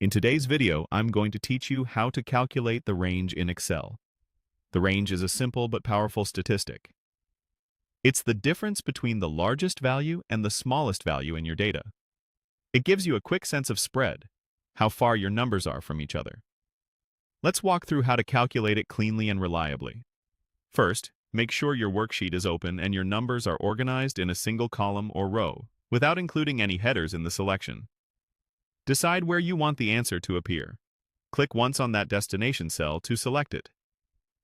In today's video, I'm going to teach you how to calculate the range in Excel. The range is a simple but powerful statistic. It's the difference between the largest value and the smallest value in your data. It gives you a quick sense of spread, how far your numbers are from each other. Let's walk through how to calculate it cleanly and reliably. First, make sure your worksheet is open and your numbers are organized in a single column or row, without including any headers in the selection. Decide where you want the answer to appear. Click once on that destination cell to select it.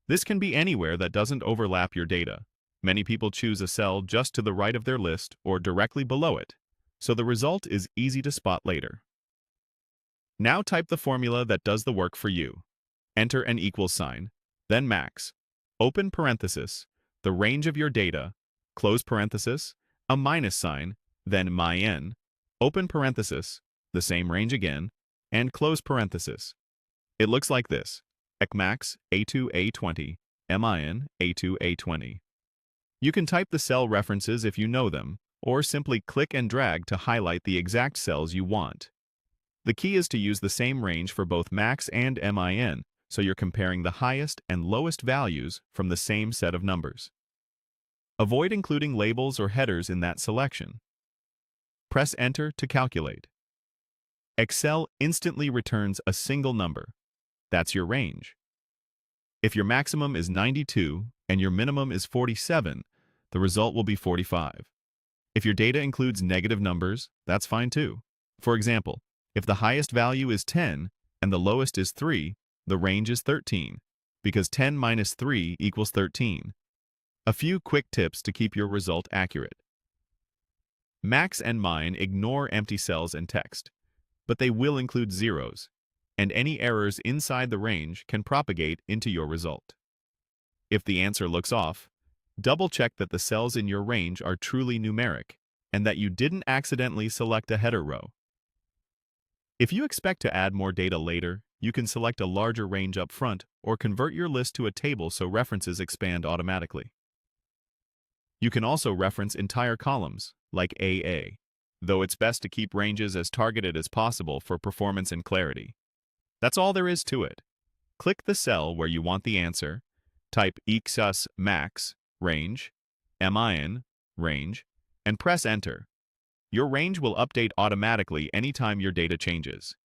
This can be anywhere that doesn't overlap your data. Many people choose a cell just to the right of their list or directly below it, so the result is easy to spot later. Now type the formula that does the work for you. Enter an equals sign, then max, open parenthesis, the range of your data, close parenthesis, a minus sign, then min, open parenthesis, the same range again, and close parenthesis. It looks like this: ecmax A2 A20, min A2 A20. You can type the cell references if you know them, or simply click and drag to highlight the exact cells you want. The key is to use the same range for both max and min, so you're comparing the highest and lowest values from the same set of numbers. Avoid including labels or headers in that selection. Press Enter to calculate. Excel instantly returns a single number. That's your range. If your maximum is 92 and your minimum is 47, the result will be 45. If your data includes negative numbers, that's fine too. For example, if the highest value is 10 and the lowest is 3, the range is 13, because 10 minus 3 equals 13. A few quick tips to keep your result accurate. Max and min ignore empty cells and text, but they will include zeros, and any errors inside the range can propagate into your result. If the answer looks off, double-check that the cells in your range are truly numeric and that you didn't accidentally select a header row. If you expect to add more data later, you can select a larger range up front or convert your list to a table so references expand automatically. You can also reference entire columns, like AA, though it's best to keep ranges as targeted as possible for performance and clarity. That's all there is to it. Click the cell where you want the answer, type ixus max, range, min, range, and press Enter. Your range will update automatically anytime your data changes.